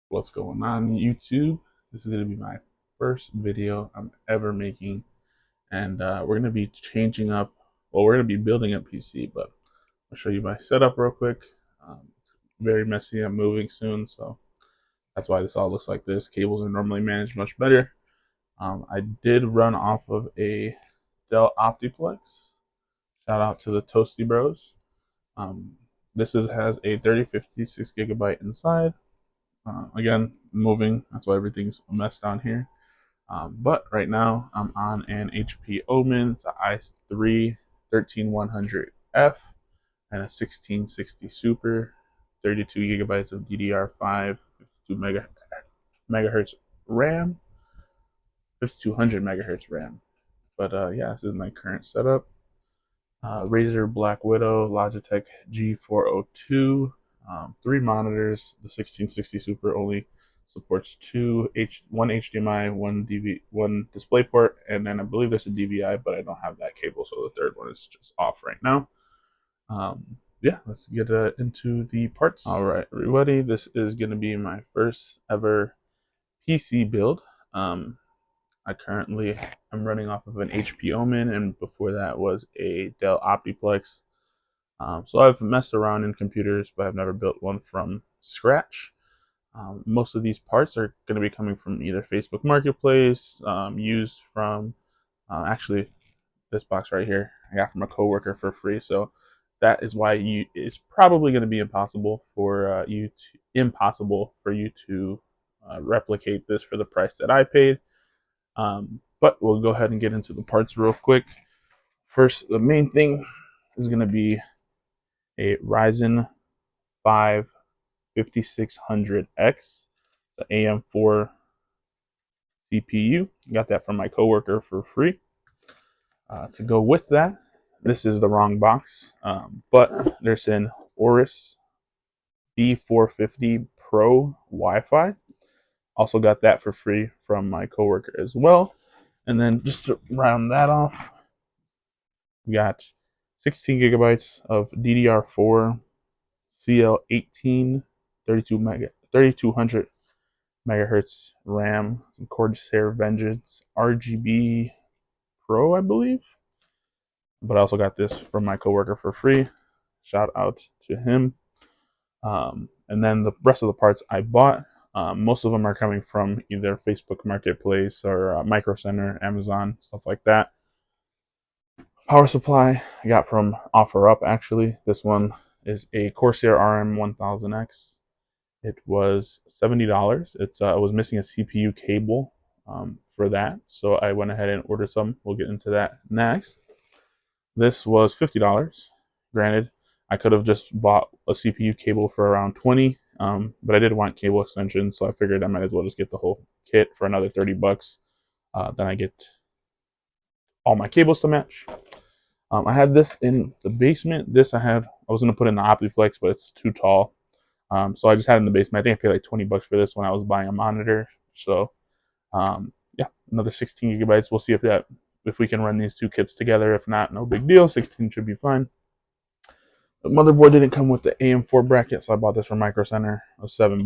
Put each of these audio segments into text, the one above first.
What's going on YouTube? This is going to be my first video I'm ever making, and we're going to be changing up, well, we're going to be building a PC, but I'll show you my setup real quick. It's very messy. I'm moving soon, so that's why this all looks like this. Cables are normally managed much better. I did run off of a Dell Optiplex. Shout out to the Toasty Bros. Um, has a 3056 gigabyte inside. Again, moving, that's why everything's a mess down here. But right now, I'm on an HP Omen. It's an i3 13100F and a 1660 Super, 32 gigabytes of DDR5, 52 megahertz RAM, 5200 megahertz RAM. But yeah, this is my current setup. Razer Black Widow, Logitech G402, 3 monitors. The 1660 Super only supports one HDMI, one DisplayPort, and then I believe there's a DVI, but I don't have that cable, so the third one is just off right now. Yeah, let's get into the parts. All right, everybody, this is going to be my first ever PC build. I currently am running off of an HP Omen, and before that was a Dell Optiplex. So I've messed around in computers, but I've never built one from scratch. Most of these parts are going to be coming from either Facebook Marketplace, used from, actually, this box right here I got from a coworker for free. So that is why it's probably going to be impossible for you to replicate this for the price that I paid. But we'll go ahead and get into the parts real quick. First, the main thing is going to be a Ryzen 5 5600X, the AM4 CPU. Got that from my coworker for free. To go with that, this is the wrong box, but there's an AORUS B450 Pro Wi-Fi. Also got that for free from my coworker as well. And then just to round that off, we got 16 gigabytes of DDR4 CL18 3200 megahertz RAM, some CORSAIR Vengeance RGB Pro, I believe. But I also got this from my coworker for free. Shout out to him. And then the rest of the parts I bought. Most of them are coming from either Facebook Marketplace or Micro Center, Amazon, stuff like that. Power supply I got from OfferUp, actually. This one is a Corsair RM1000X. It was $70. It was missing a CPU cable for that, so I went ahead and ordered some. We'll get into that next. This was $50. Granted, I could have just bought a CPU cable for around $20, but I did want cable extensions, so I figured I might as well just get the whole kit for another $30. Then I get all my cables to match. I had this in the basement. I was gonna put in the Optiplex, but it's too tall. So I just had it in the basement. I think I paid like $20 for this when I was buying a monitor. So yeah, another 16 gigabytes. We'll see if we can run these two kits together. If not, no big deal. 16 should be fine. The motherboard didn't come with the AM4 bracket, so I bought this from Micro Center. It was $7.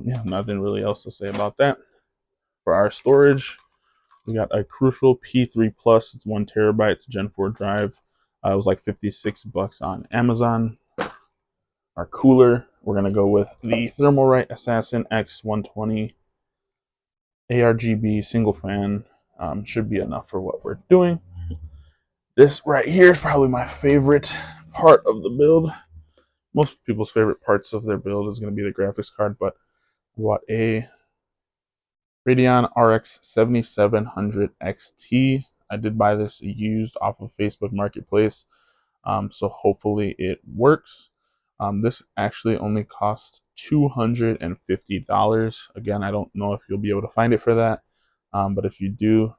Yeah, nothing really else to say about that. For our storage, we got a Crucial P3 Plus. It's 1 terabyte. It's a Gen 4 drive. It was like $56 on Amazon. Our cooler, we're going to go with the TherMALRIGHT Assassin X120 ARGB single fan. Should be enough for what we're doing. This right here is probably my favorite part of the build. Most people's favorite parts of their build is going to be the graphics card, but I bought a RADEON RX 7700 XT. I did buy this used off of Facebook Marketplace, so hopefully it works. This actually only cost $250. Again, I don't know if you'll be able to find it for that, but if you do,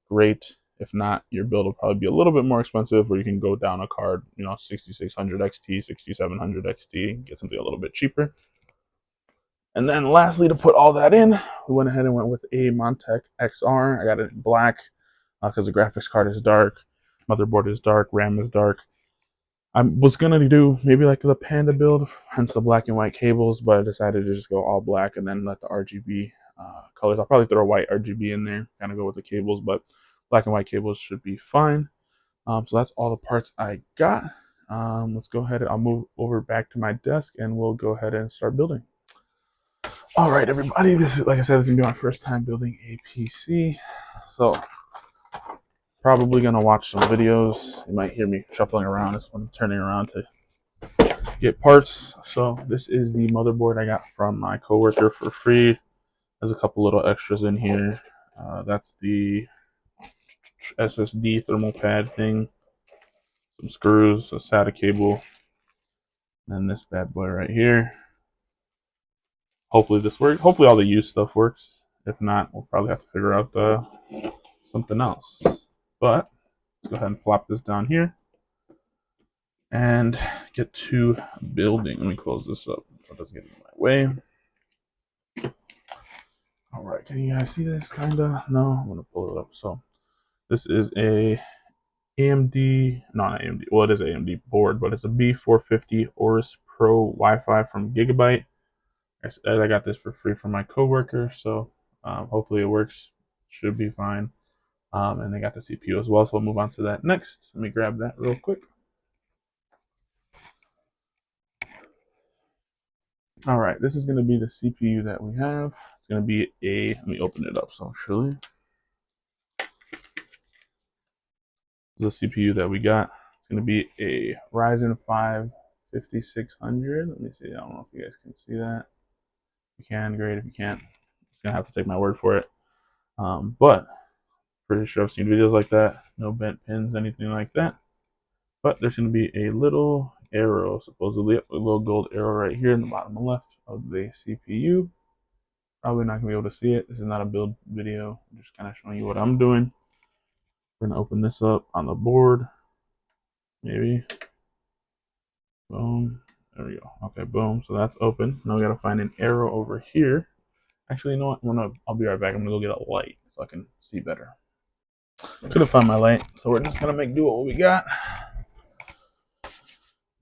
great. If not, your build will probably be a little bit more expensive, or you can go down a card, 6600 XT, 6700 XT, get something a little bit cheaper. And then lastly, to put all that in, we went ahead and went with a MONTECH XR. I got it in black because the graphics card is dark, motherboard is dark, RAM is dark. I was gonna do maybe like the Panda build, hence the black and white cables, but I decided to just go all black and then let the RGB colors. I'll probably throw a white RGB in there, kind of go with the cables, but black and white cables should be fine. So that's all the parts I got. Let's go ahead. I'll move over back to my desk and we'll go ahead and start building. All right, everybody. This is, like I said, this is gonna be my first time building a PC. So probably gonna watch some videos. You might hear me shuffling around this one, turning around to get parts. So this is the motherboard I got from my coworker for free. There's a couple little extras in here. That's the SSD thermal pad thing, some screws, a SATA cable, and this bad boy right here. Hopefully this works. Hopefully all the used stuff works. If not, we'll probably have to figure out something else. But let's go ahead and plop this down here and get to building. Let me close this up so it doesn't get in my way. All right, can you guys see this? Kinda. No, I'm gonna pull it up. So this is a AMD, not AMD. Well, it is AMD board, but it's a B450 AORUS Pro Wi-Fi from Gigabyte. I got this for free from my coworker, so hopefully it works. Should be fine. And they got the CPU as well, so we'll move on to that next. Let me grab that real quick. All right, this is going to be the CPU that we have. It's going to be let me open it up so I'll show you. The CPU that we got. It's going to be a Ryzen 5 5600. Let me see. I don't know if you guys can see that. If you can, great. If you can't, just going to have to take my word for it. But pretty sure I've seen videos like that. No bent pins, anything like that. But there's going to be a little arrow, supposedly a little gold arrow right here in the bottom left of the CPU. Probably not going to be able to see it. This is not a build video. I'm just kind of showing you what I'm doing. We're going to open this up on the board. Maybe. Boom. There we go. Okay, boom. So that's open. Now we got to find an arrow over here. Actually, you know what? I'll be right back. I'm going to go get a light so I can see better. Couldn't find my light, so we're just going to make do with what we got.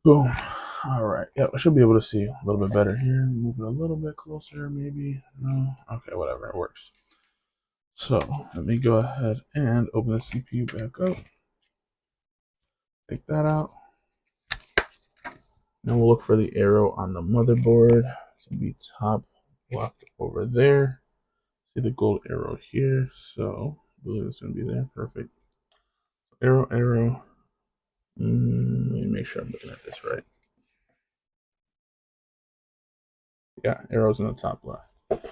Boom. All right. Yep, I should be able to see a little bit better here. Move it a little bit closer, maybe. No. Okay, whatever. It works. So let me go ahead and open the CPU back up. Take that out. Now we'll look for the arrow on the motherboard. It's going to be top left over there. See the gold arrow here. So I believe it's going to be there. Perfect. Arrow, arrow. Let me make sure I'm looking at this right. Yeah, arrows in the top left.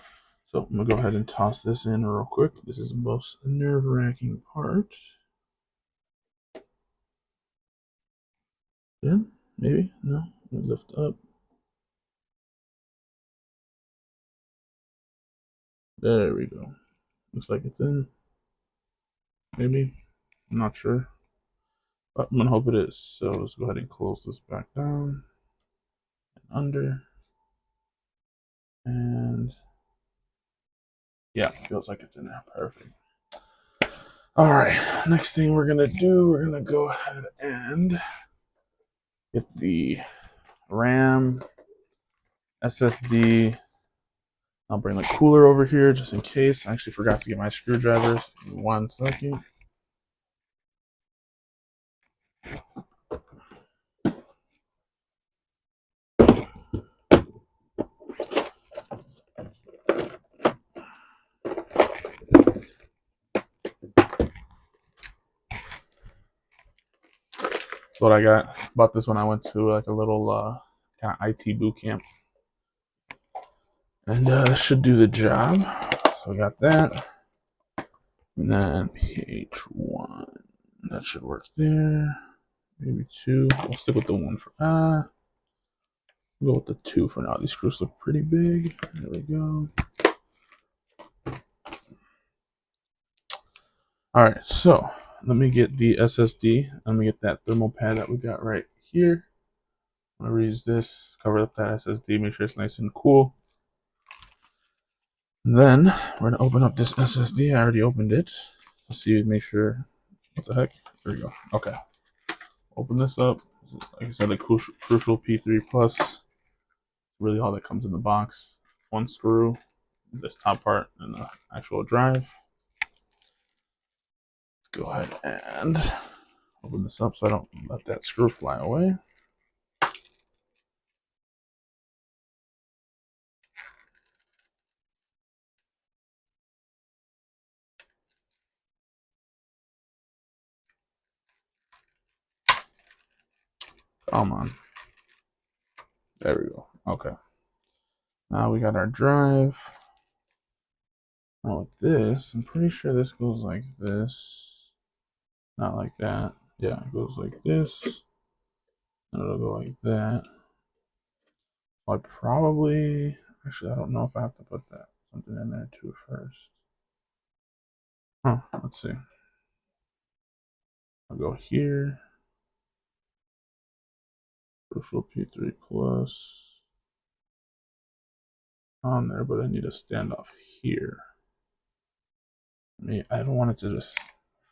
So I'm going to go ahead and toss this in real quick. This is the most nerve-wracking part. Yeah, maybe? No? Lift up. There we go. Looks like it's in. Maybe. I'm not sure. But I'm going to hope it is. So let's go ahead and close this back down. And under. And yeah, feels like it's in there. Perfect. All right. Next thing we're going to do, we're going to go ahead and get the RAM, SSD. I'll bring the cooler over here just in case. I actually forgot to get my screwdrivers. 1 second. That's what I got. Bought this when I went to like a little kind of IT boot camp. And this should do the job. So we got that. And then PH1. That should work there. Maybe 2. We'll stick with the 1 for we'll go with the 2 for now. These screws look pretty big. There we go. Alright, so let me get the SSD. Let me get that thermal pad that we got right here. I'm going to reuse this, cover up that SSD, make sure it's nice and cool. And then we're going to open up this SSD. I already opened it. Let's see, make sure. What the heck? There we go. Okay. Open this up. like I said, a crucial P3 Plus. Really all that comes in the box. One screw, this top part, and the actual drive. Let's go ahead and open this up so I don't let that screw fly away. Come on. There we go. Okay. Now we got our drive. Now with this, I'm pretty sure this goes like this. Not like that. Yeah, it goes like this. And it'll go like that. I probably, actually, I don't know if I have to put that something in there too first. Huh, let's see. I'll go here. Crucial P3 Plus on there, but I need a standoff here. I don't want it to just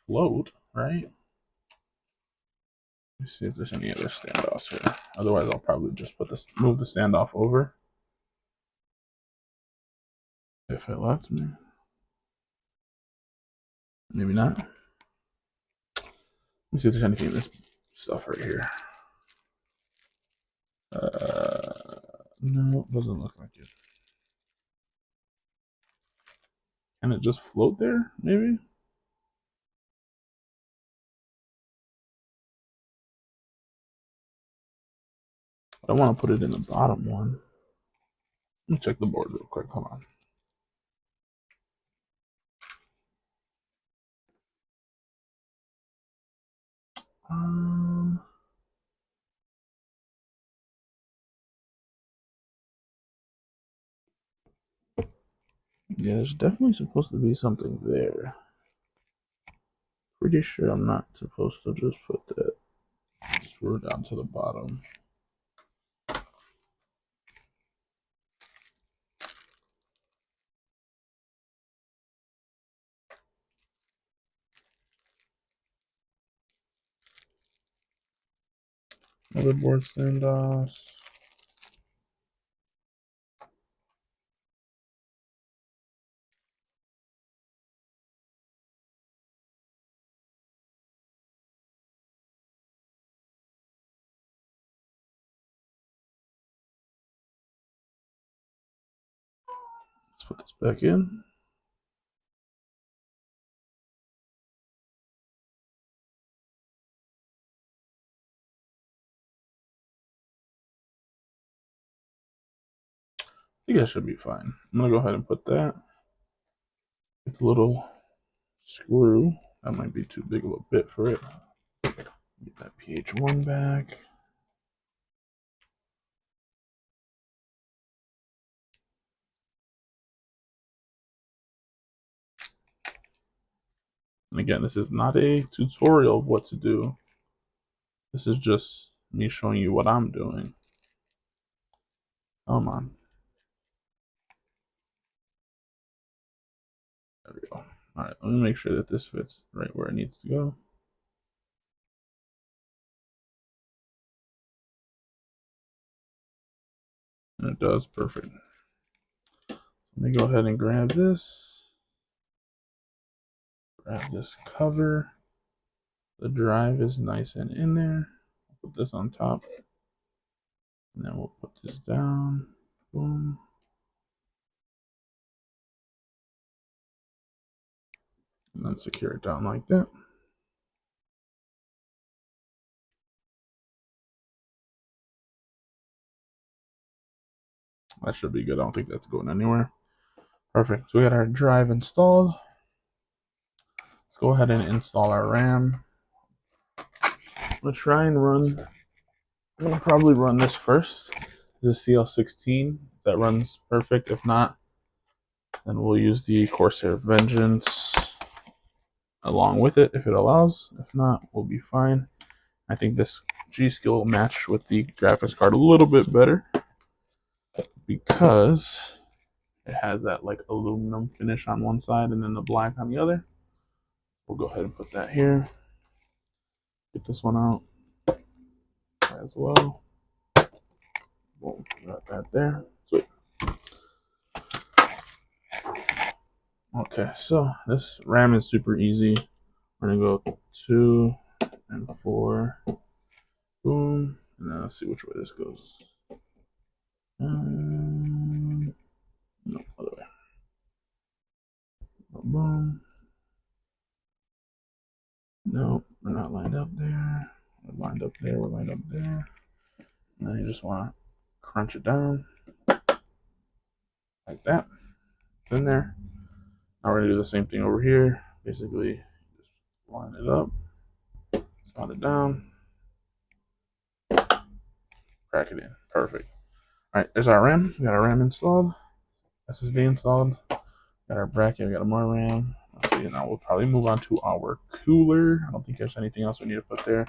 float, right? Let me see if there's any other standoffs here. Otherwise, I'll probably just put this, move the standoff over. If it lets me. Maybe not. Let me see if there's anything in this stuff right here. No, doesn't look like it. Can it just float there, maybe? I don't want to put it in the bottom one. Let me check the board real quick. Hold on. Yeah, there's definitely supposed to be something there. Pretty sure I'm not supposed to just put that screw down to the bottom. Motherboard standoffs. Let's put this back in. I think that should be fine. I'm gonna go ahead and put that. It's a little screw. That might be too big of a bit for it. Get that PH1 back. And again, this is not a tutorial of what to do. This is just me showing you what I'm doing. Come on. There we go. Alright, let me make sure that this fits right where it needs to go. And it does, perfect. Let me go ahead and grab this. Grab this cover. The drive is nice and in there. I'll put this on top. And then we'll put this down. Boom. And then secure it down like that. That should be good. I don't think that's going anywhere. Perfect. So we got our drive installed. Let's go ahead and install our RAM. I'm going to try and run, I'm going to probably run this first. This CL16. That runs perfect. If not, then we'll use the CORSAIR Vengeance along with it if it allows. If not, we'll be fine. I think this G.SKILL will match with the graphics card a little bit better because it has that like aluminum finish on one side and then the black on the other. We'll go ahead and put that here. Get this one out. as well. Boom, got that there. Sweet. Okay, so this RAM is super easy. We're gonna go 2 and 4. Boom. And then let's see which way this goes. No, other way. Boom. No, we're not lined up there. We're lined up there. We're lined up there. And then you just want to crunch it down like that. It's in there. Now we're gonna do the same thing over here. Basically, just line it up, slide it down, crack it in. Perfect. All right, there's our RAM. We got our RAM installed, SSD installed. Got our bracket. We got more RAM. Let's see. Now we'll probably move on to our cooler. I don't think there's anything else we need to put there.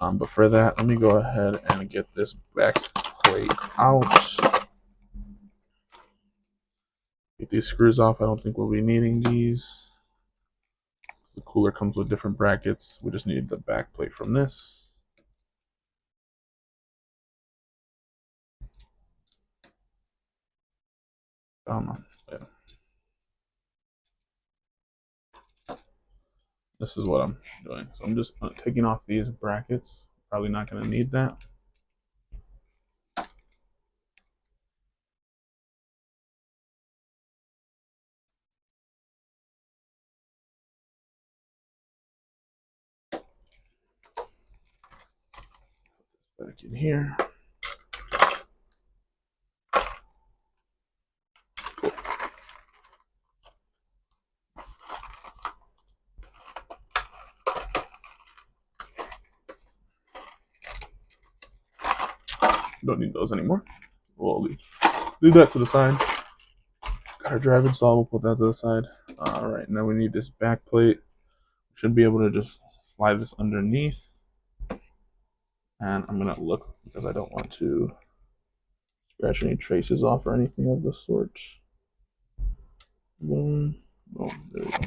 But for that, let me go ahead and get this back plate out. Get these screws off. I don't think we'll be needing these. The cooler comes with different brackets. We just need the back plate from this. Yeah. This is what I'm doing. So I'm just taking off these brackets. Probably not going to need that. Back in here. Cool. Don't need those anymore. We'll leave that to the side. Got our drive installed. We'll put that to the side. All right, now we need this back plate. We should be able to just slide this underneath. And I'm gonna look because I don't want to scratch any traces off or anything of the sort. Boom, boom, there we go.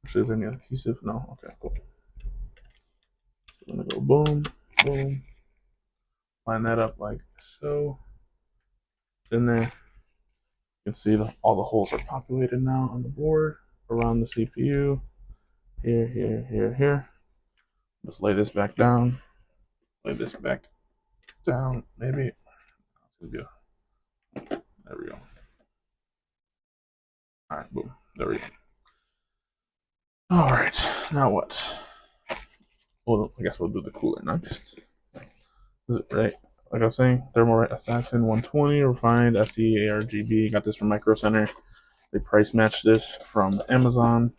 Actually, is there any adhesive? No, okay, cool. So I'm gonna go boom, boom. Line that up like so. It's in there. You can see all the holes are populated now on the board around the CPU. Here, here, here, here. Just lay this back down. Lay this back down, maybe. There we go. All right, boom. There we go. All right, now what? Well, I guess we'll do the cooler next. Is it right? Like I was saying, TherMALRIGHT Assassin 120 refined SE ARGB. Got this from Micro Center. They price matched this from Amazon.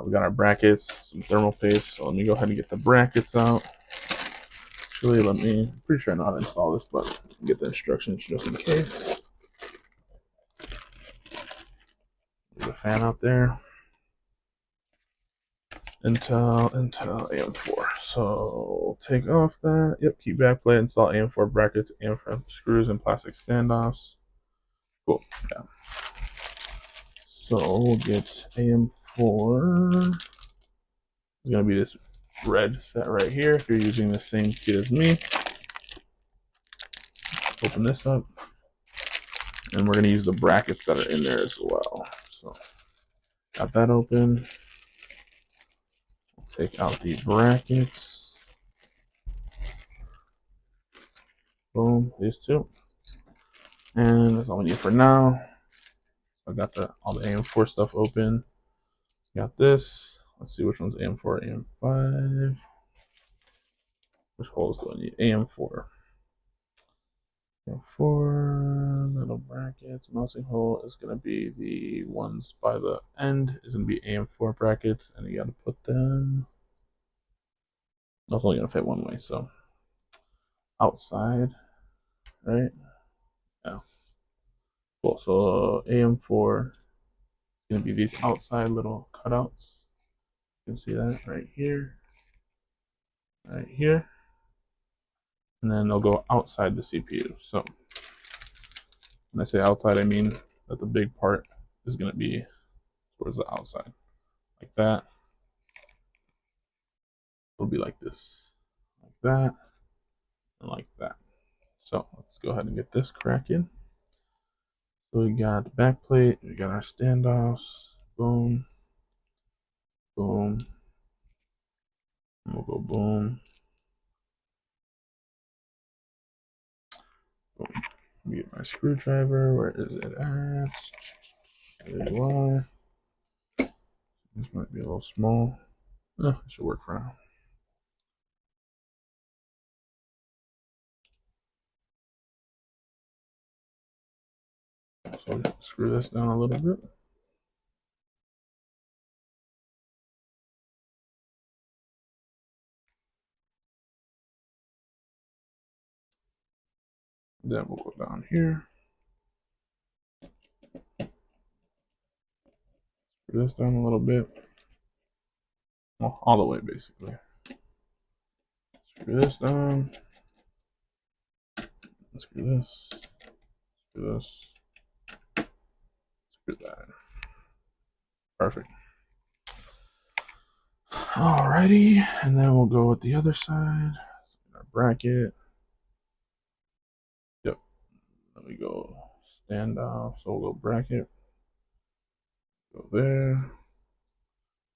We got our brackets, some thermal paste. So let me go ahead and get the brackets out. Actually, I'm pretty sure I know how to install this, but get the instructions just in case. There's a fan out there. Intel AM4. So take off that. Yep, keep backplate, install AM4 brackets, AM4 screws, and plastic standoffs. Cool. Yeah. So we'll get AM4. It's gonna be this red set right here. If you're using the same kit as me, open this up, and we're gonna use the brackets that are in there as well. So got that open. Take out the brackets. Boom, these two. And that's all we need for now. I got all the AM4 stuff open. Got this. Let's see which one's AM4, AM5. Which holes do I need? AM4. AM4, little brackets. Mousing hole is going to be the ones by the end. Is going to be AM4 brackets. And you got to put them. That's only going to fit one way, so outside, right? Yeah. Cool. So AM4 is going to be these outside little cutouts. You can see that right here, and then they'll go outside the CPU. So when I say outside, I mean that the big part is going to be towards the outside, like that. It'll be like this. that, and like that. So let's go ahead and get this cracking. So we got the back plate, we got our standoffs, boom, boom, and we'll go boom, boom. Get my screwdriver, where is it at? There you are. This might be a little small. Oh, it should work for now. So screw this down a little bit. Then we'll go down here. Screw this down a little bit. Well, all the way basically. Screw this down. Screw this. Screw this. Screw that. Perfect. Alrighty, and then we'll go with the other side. Our bracket. Yep. Let me go stand off. So we'll go bracket. Go there.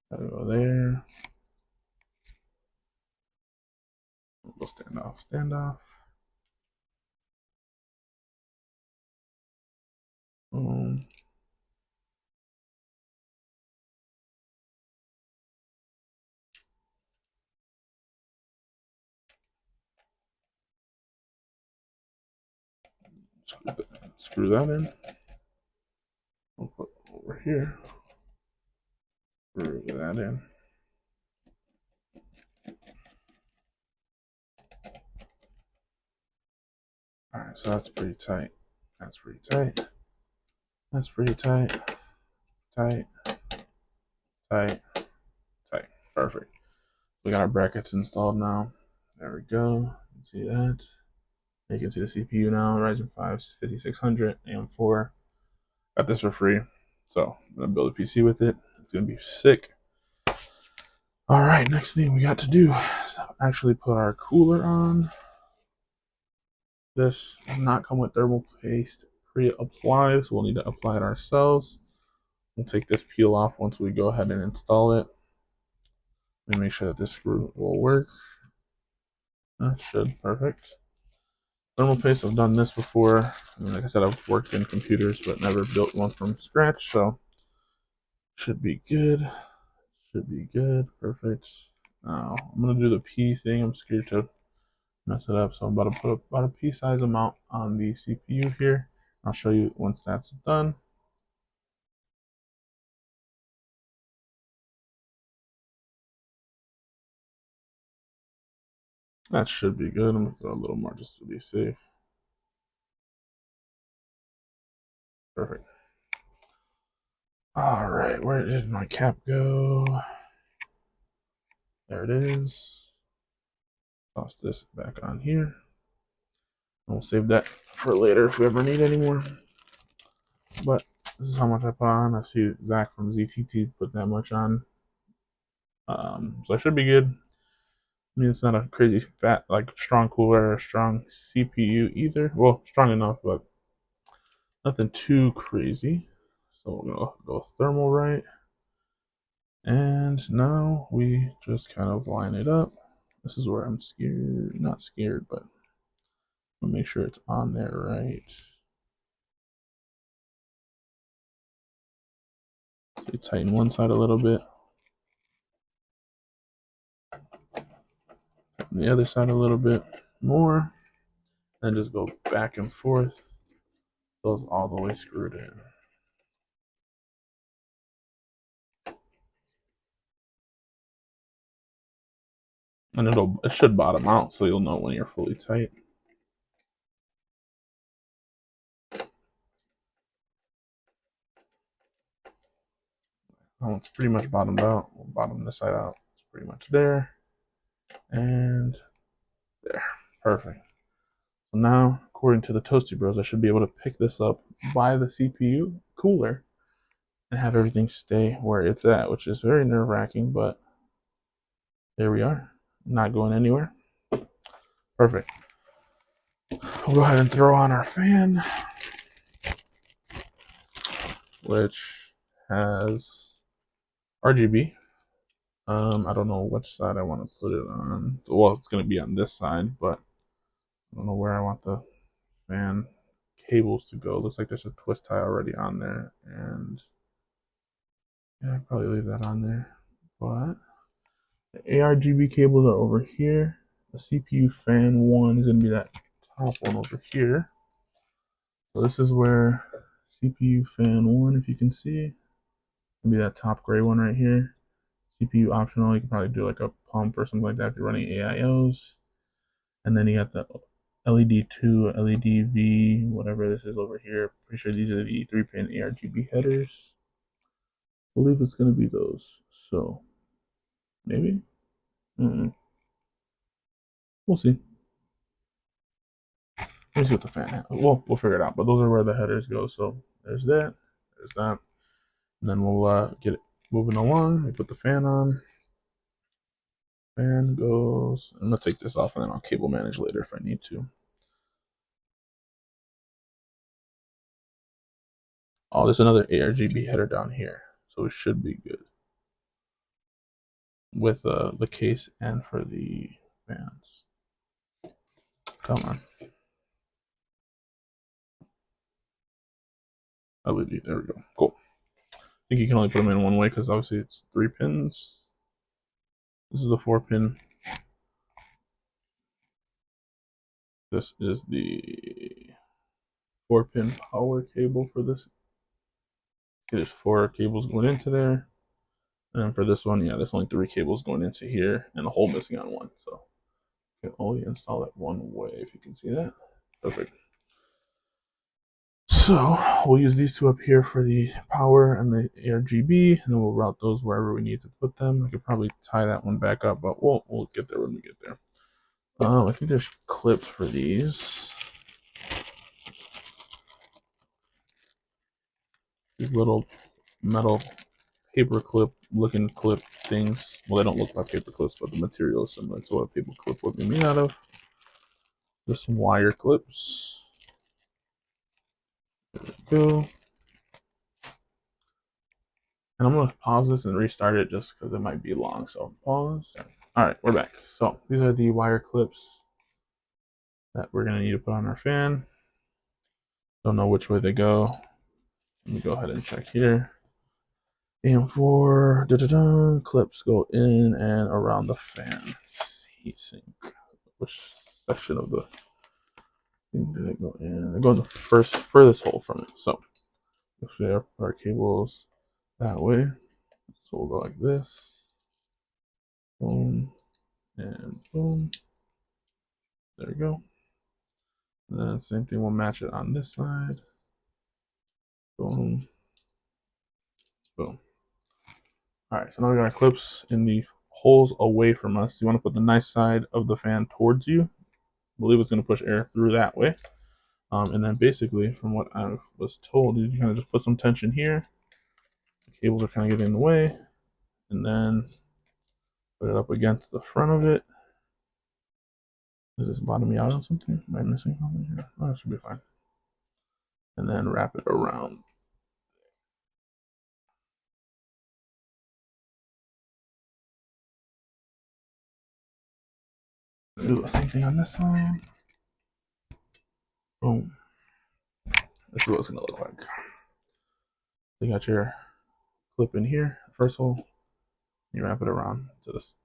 Gotta go there. We'll go stand off. Stand off. Boom. Screw that in. We'll put over here. Screw that in. Alright, so that's pretty tight. That's pretty tight. That's pretty tight. Tight. Tight. Tight. Perfect. We got our brackets installed now. There we go. You can see that. You can see the CPU now. Ryzen 5 5600 AM4. Got this for free. So I'm gonna build a PC with it. It's gonna be sick. Alright, next thing we got to do is actually put our cooler on. This does not come with thermal paste pre-applied, so we'll need to apply it ourselves. We'll take this peel off once we go ahead and install it. Let me make sure that this screw will work. That should. Perfect. Thermal paste, I've done this before. Like I said, I've worked in computers but never built one from scratch, so should be good. Should be good. Perfect. Now I'm gonna do the P thing. I'm scared to mess it up, so I'm about to put about a P size amount on the CPU here. I'll show you once that's done. That should be good. I'm gonna throw a little more just to be safe. Perfect. All right, where did my cap go? There it is. Toss this back on here. And we'll save that for later if we ever need any more. But this is how much I put on. I see Zach from ZTT put that much on. So I should be good. I mean, it's not a crazy fat, like strong cooler or strong CPU either. Well, strong enough, but nothing too crazy. So we're gonna go ThermalRight. And now we just kind of line it up. This is where I'm scared, not scared, but I'll make sure it's on there right. So you tighten one side a little bit, tighten the other side a little bit more, and just go back and forth. Those all the way screwed in. And it should bottom out, so you'll know when you're fully tight. Oh, it's pretty much bottomed out. We'll bottom this side out. It's pretty much there. And there. Perfect. So now, according to the Toasty Bros, I should be able to pick this up by the CPU cooler and have everything stay where it's at, which is very nerve-wracking, but there we are. Not going anywhere. Perfect. We'll go ahead and throw on our fan, which has RGB. I don't know which side I want to put it on. Well, it's going to be on this side, but I don't know where I want the fan cables to go. Looks like there's a twist tie already on there, and yeah, I'll probably leave that on there. But the ARGB cables are over here. The CPU fan 1 is going to be that top one over here. So this is where CPU fan 1, if you can see, will be that top gray one right here. CPU optional, you can probably do like a pump or something like that if you're running AIOs. And then you got the LED2, LED-V, whatever this is over here. Pretty sure these are the 3-pin ARGB headers. I believe it's going to be those. So, maybe? We'll see. Let me see what the fan has. We'll figure it out. But those are where the headers go. So, there's that. There's that. And then we'll get it moving along. We put the fan on. Fan goes. I'm going to take this off and then I'll cable manage later if I need to. Oh, there's another ARGB header down here. So it should be good with the case and for the fans. Come on. LED, there we go. Cool. I think you can only put them in one way because obviously it's 3 pins. This is the 4-pin. This is the 4-pin power cable for this. There's 4 cables going into there. And then for this one, yeah, there's only 3 cables going into here and a hole missing on one. So you can only install it one way, if you can see that. Perfect. So we'll use these 2 up here for the power and the RGB, and then we'll route those wherever we need to put them. I could probably tie that one back up, but we'll get there when we get there. I think there's clips for these. These little metal paper clip looking clip things. Well, they don't look like paper clips, but the material is similar to what a paper clip would be made out of. There's some wire clips. There we go. And I'm going to pause this and restart it just because it might be long. So pause. Alright, we're back. So these are the wire clips that we're going to need to put on our fan. Don't know which way they go. Let me go ahead and check here. AM4 clips go in and around the fan. Heatsink. Which section of the thing do they go in? They go in the furthest hole from it. So if we have our cables that way, so we'll go like this. Boom and boom. There we go. And then same thing, we'll match it on this side. Boom. Boom. Alright, so now we got our clips in the holes away from us. You want to put the nice side of the fan towards you. I believe it's going to push air through that way. And then basically, from what I was told, you kind of just put some tension here. The cables are kind of getting in the way. And then put it up against the front of it. Is this bottoming out on something? Am I missing something here? Oh, that should be fine. And then wrap it around. Do the same thing on this side. Boom. This is what it's going to look like. You got your clip in here, first hole. You wrap it around to this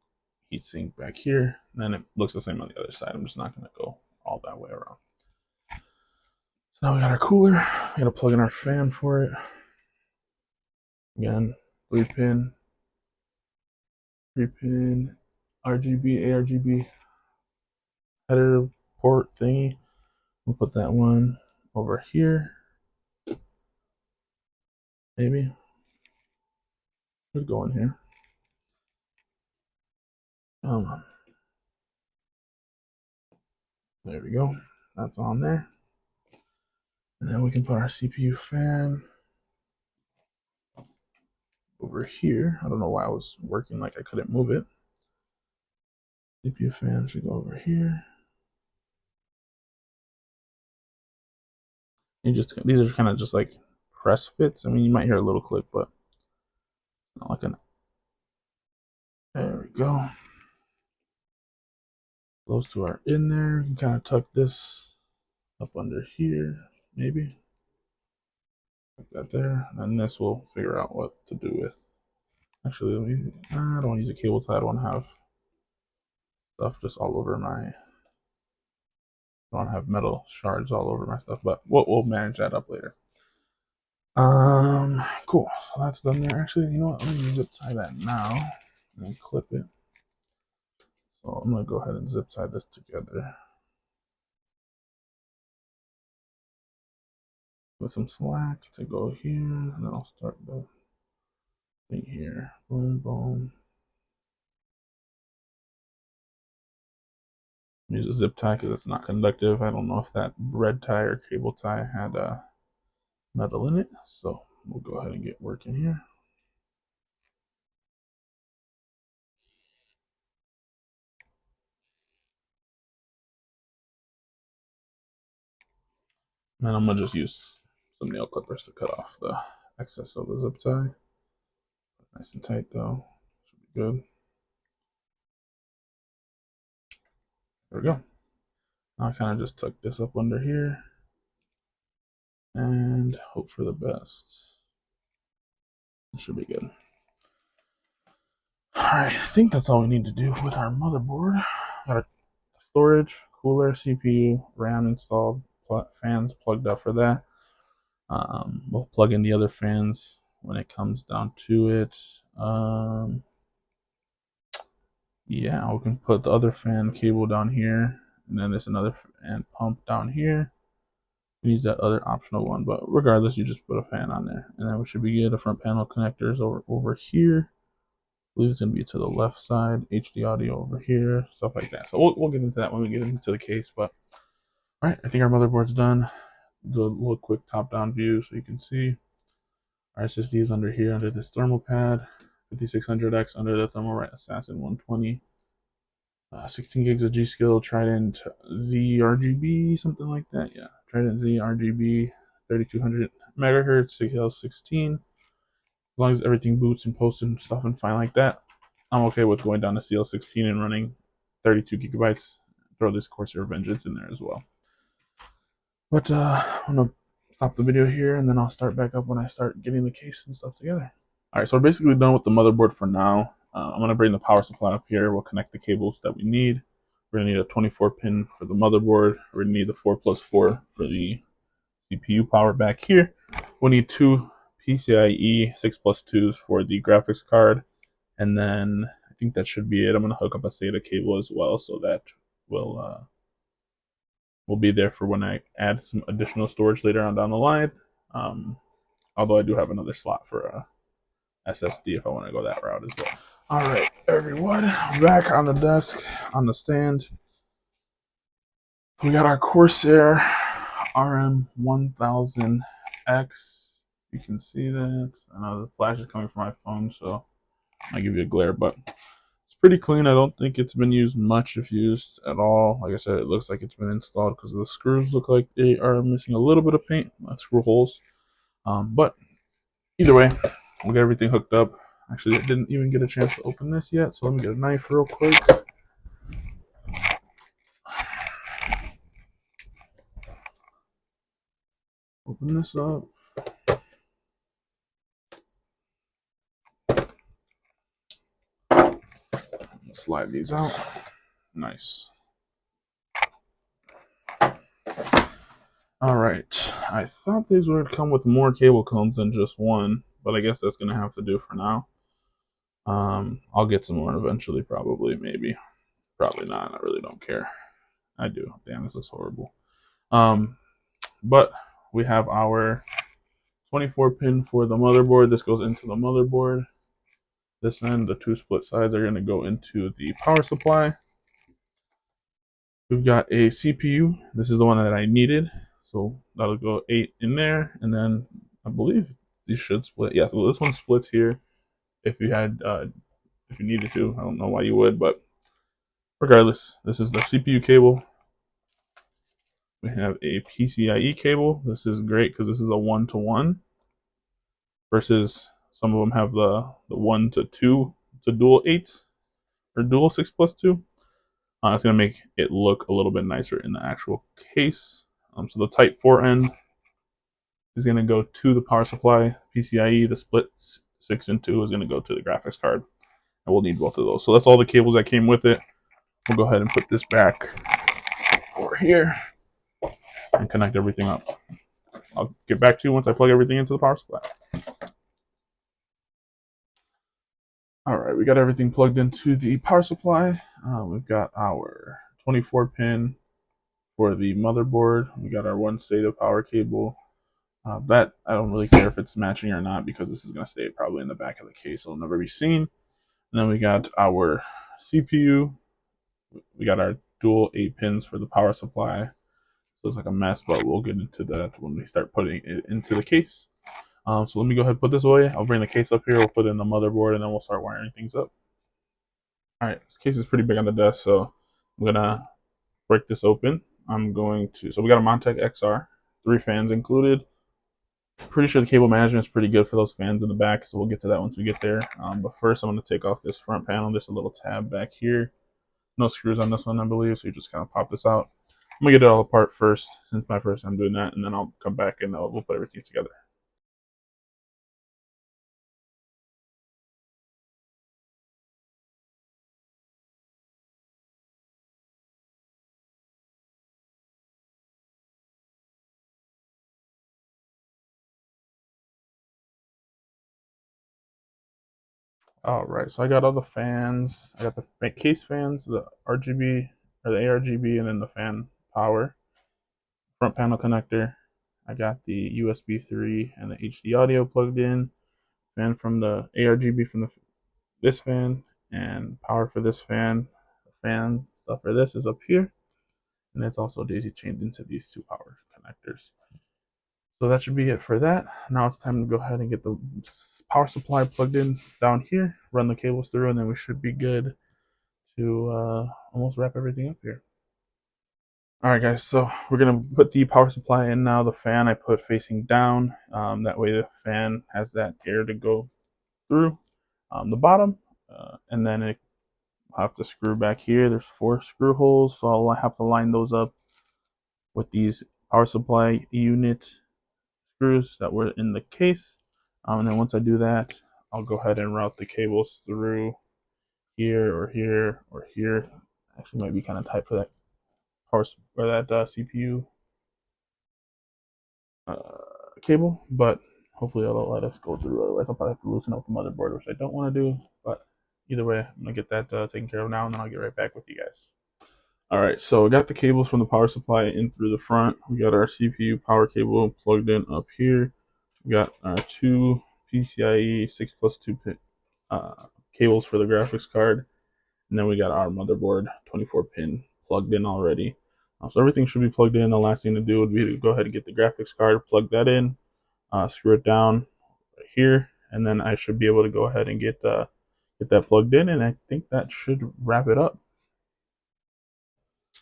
heatsink back here. And then it looks the same on the other side. I'm just not going to go all that way around. So now we got our cooler. We got to plug in our fan for it. Again, 3-pin RGB, ARGB header port thingy. We'll put that one over here. Maybe. Should go in here. Come on. There we go. That's on there. And then we can put our CPU fan over here. I don't know why I was working like I couldn't move it. CPU fan should go over here. these are kind of just like press fits. I mean, you might hear a little click, but not like an. There we go. Those two are in there. You can kind of tuck this up under here, maybe. Like that there. And this we'll figure out what to do with. Actually, I don't want to use a cable tie. I don't want to have stuff just all over my. I don't want to have metal shards all over my stuff, but we'll manage that up later. Cool. So that's done there. Actually, you know what? Let me zip tie that now and clip it. So I'm gonna go ahead and zip tie this together with some slack to go here, and then I'll start the thing here. Boom, boom. Use a zip tie because it's not conductive. I don't know if that red tie or cable tie had metal in it, so we'll go ahead and get working here. And I'm gonna just use some nail clippers to cut off the excess of the zip tie. Nice and tight though, should be good. There we go. Now I kind of just tuck this up under here and hope for the best. It should be good. Alright, I think that's all we need to do with our motherboard. Got our storage, cooler, CPU, RAM installed, fans plugged up for that. We'll plug in the other fans when it comes down to it. Yeah, we can put the other fan cable down here, and then there's another fan pump down here. We use that other optional one, but regardless, you just put a fan on there, and then we should be good. The front panel connectors over here. I believe it's going to be to the left side. HD audio over here, stuff like that. So we'll get into that when we get into the case. But all right, I think our motherboard's done. Do a little quick top-down view so you can see. Our SSD is under here, under this thermal pad. 5600X under the ThermalRight Assassin 120. 16 gigs of GSKILL Trident Z RGB, something like that. Yeah, Trident Z RGB, 3200 megahertz, CL16. As long as everything boots and posts and stuff and fine like that, I'm okay with going down to CL16 and running 32 gigabytes. Throw this CORSAIR Vengeance in there as well. But I'm gonna stop the video here, and then I'll start back up when I start getting the case and stuff together. All right, so we're basically done with the motherboard for now. I'm gonna bring the power supply up here. We'll connect the cables that we need. We're gonna need a 24 pin for the motherboard. We're gonna need the 4+4 for the CPU power back here. We'll need two PCIe 6+2s for the graphics card, and then I think that should be it. I'm gonna hook up a SATA cable as well, so that will be there for when I add some additional storage later on down the line. Although I do have another slot for a SSD if I want to go that route as well. All right, everyone, back on the desk, on the stand. We got our Corsair RM1000X. You can see that. I know the flash is coming from my phone, so I'll give you a glare, but it's pretty clean. I don't think it's been used much, if used at all. Like I said, it looks like it's been installed because the screws look like they are missing a little bit of paint, screw holes. But either way, we'll get everything hooked up. Actually, I didn't even get a chance to open this yet, so let me get a knife real quick. Open this up. Slide these out. Nice. Alright, I thought these would come with more cable combs than just one, but I guess that's going to have to do for now. I'll get some more eventually, probably, maybe. Probably not, I really don't care. I do. Damn, this looks horrible. But we have our 24 pin for the motherboard. This goes into the motherboard. This end, the two split sides are going to go into the power supply. We've got a CPU. This is the one that I needed. So that'll go 8 in there. And then I believe these should split. Yeah, so this one splits here if you had, if you needed to. I don't know why you would, but regardless, this is the CPU cable. We have a PCIe cable. This is great because this is a 1-to-1 versus some of them have the 1-to-2 to dual 8s or dual 6+2. It's going to make it look a little bit nicer in the actual case. So the Type 4 end is going to go to the power supply. PCIe, the split 6 and 2, is going to go to the graphics card. And we'll need both of those. So that's all the cables that came with it. We'll go ahead and put this back over here and connect everything up. I'll get back to you once I plug everything into the power supply. All right, we got everything plugged into the power supply. We've got our 24 pin for the motherboard. We got our 1 SATA power cable. That I don't really care if it's matching or not because this is going to stay probably in the back of the case. It'll never be seen. And then we got our CPU. We got our dual 8 pins for the power supply. So it's like a mess, but we'll get into that when we start putting it into the case. So let me go ahead and put this away. I'll bring the case up here. We'll put it in the motherboard, and then we'll start wiring things up. All right, this case is pretty big on the desk, so I'm gonna break this open. So we got a MONTECH XR, 3 fans included. Pretty sure the cable management is pretty good for those fans in the back, so we'll get to that once we get there. But first, I'm going to take off this front panel. There's a little tab back here. No screws on this one, I believe, so you just kind of pop this out. I'm going to get it all apart first, since it's my first time doing that, and then I'll come back and we'll put everything together. All right, so I got all the fans. I got the case fans, the RGB, or the ARGB, and then the fan power. Front panel connector. I got the USB 3 and the HD audio plugged in. Fan from the ARGB from this fan, and power for this fan. The fan stuff for this is up here, and it's also daisy chained into these 2 power connectors. So that should be it for that. Now it's time to go ahead and get the power supply plugged in down here, run the cables through, and then we should be good to almost wrap everything up here. Alright guys, so we're going to put the power supply in now. The fan I put facing down, that way the fan has that air to go through the bottom, and then I have to screw back here. There's 4 screw holes, so I'll have to line those up with these power supply unit screws that were in the case. And then once I do that, I'll go ahead and route the cables through here or here or here. Actually, might be kind of tight for that power or that CPU cable, but hopefully it'll let us go through. Otherwise, I'll probably have to loosen up the motherboard, which I don't want to do. But either way, I'm gonna get that taken care of now, and then I'll get right back with you guys. All right, so we got the cables from the power supply in through the front. We got our CPU power cable plugged in up here. We got our 2 PCIe 6+2 pin cables for the graphics card, and then we got our motherboard 24 pin plugged in already. So everything should be plugged in. The last thing to do would be to go ahead and get the graphics card, plug that in, screw it down right here, and then I should be able to go ahead and get that plugged in, and I think that should wrap it up.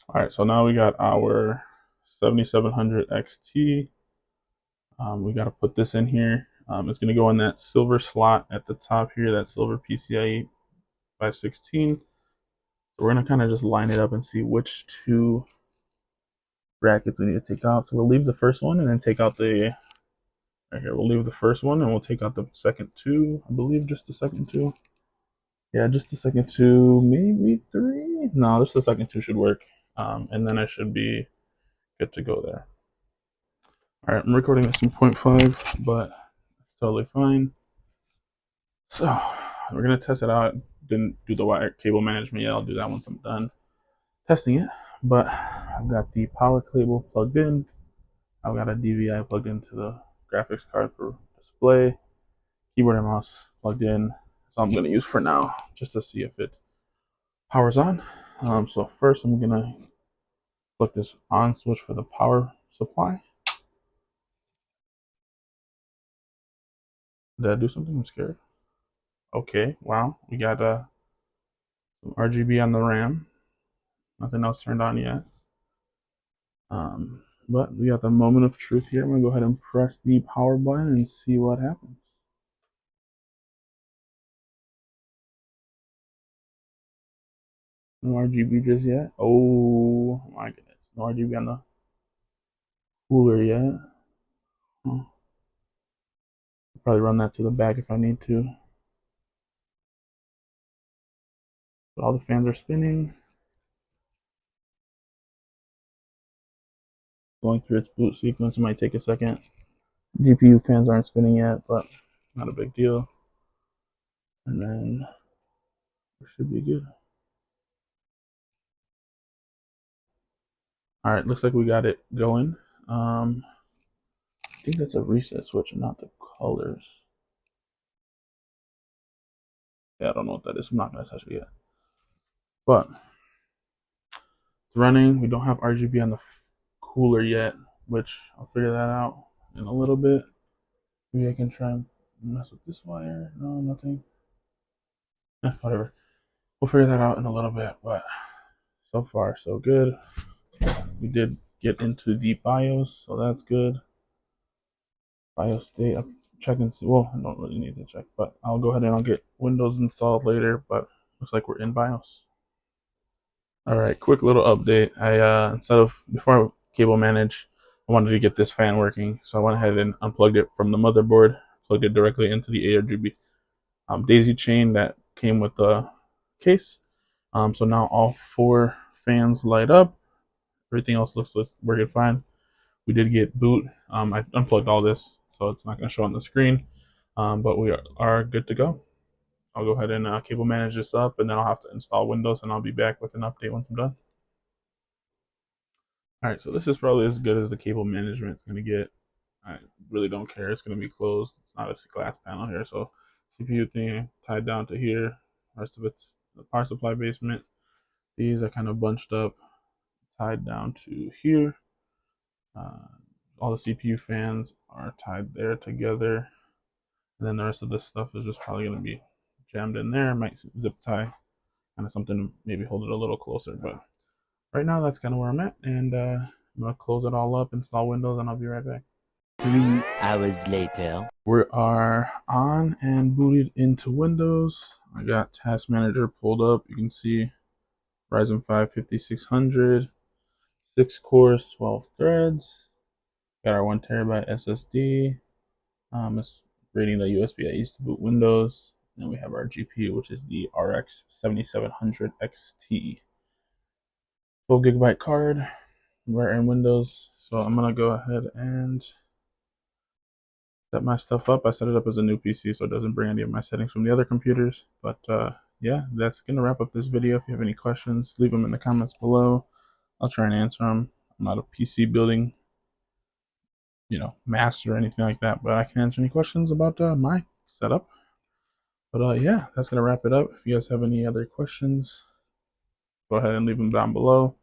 All right, so now we got our 7700 XT. We got to put this in here. It's going to go in that silver slot at the top here, that silver PCIe 516. So we're going to kind of just line it up and see which 2 brackets we need to take out. So we'll leave the first one and then take out the, right here, we'll leave the first one and we'll take out the second 2. I believe just the second 2. Yeah, just the second 2, maybe 3. No, just the second 2 should work. And then I should be good to go there. All right, I'm recording at 2.5, but it's totally fine. So we're gonna test it out. Didn't do the wire cable management yet. I'll do that once I'm done testing it. But I've got the power cable plugged in. I've got a DVI plugged into the graphics card for display. Keyboard and mouse plugged in. So I'm gonna use for now, just to see if it powers on. So first I'm gonna put this on switch for the power supply. Did I do something? I'm scared. Okay, wow, we got some RGB on the RAM. Nothing else turned on yet. But we got the moment of truth here. I'm gonna go ahead and press the power button and see what happens. No RGB just yet. Oh my goodness, no RGB on the cooler yet. Probably run that to the back if I need to. But all the fans are spinning. Going through its boot sequence, it might take a second. GPU fans aren't spinning yet, but not a big deal. And then it should be good. All right, looks like we got it going. I think that's a reset switch, not the colors. Yeah, I don't know what that is. I'm not gonna touch it yet. But it's running. We don't have RGB on the cooler yet, which I'll figure that out in a little bit. Maybe I can try and mess with this wire. No, nothing. Whatever. We'll figure that out in a little bit, but so far so good. We did get into the BIOS, so that's good. BIOS state, I'm checking. Well, I don't really need to check, but I'll go ahead and I'll get Windows installed later. But looks like we're in BIOS. All right, quick little update. I instead of before I cable manage, I wanted to get this fan working, so I went ahead and unplugged it from the motherboard, plugged it directly into the ARGB daisy chain that came with the case. So now all 4 fans light up. Everything else looks working fine. We did get boot. I unplugged all this, so it's not going to show on the screen, but we are good to go. I'll go ahead and cable manage this up, and then I'll have to install Windows, and I'll be back with an update once I'm done. Alright, so this is probably as good as the cable management is going to get. I really don't care. It's going to be closed. It's not a glass panel here, so CPU thing tied down to here. The rest of it's the power supply basement. These are kind of bunched up, tied down to here. All the CPU fans are tied there together. And then the rest of this stuff is just probably going to be jammed in there. Might zip tie, kind of something to maybe hold it a little closer. But right now, that's kind of where I'm at. And I'm going to close it all up, install Windows, and I'll be right back. 3 hours later. We are on and booted into Windows. I got Task Manager pulled up. You can see Ryzen 5 5600, 6 cores, 12 threads. Got our 1TB SSD. It's reading the USB I used to boot Windows. And we have our GPU, which is the RX 7700 XT. Full Gigabyte card. We're in Windows, so I'm gonna go ahead and set my stuff up. I set it up as a new PC, so it doesn't bring any of my settings from the other computers. But yeah, that's gonna wrap up this video. If you have any questions, leave them in the comments below. I'll try and answer them. I'm not a PC building, master or anything like that, but I can answer any questions about my setup. But yeah, that's gonna wrap it up. If you guys have any other questions, go ahead and leave them down below.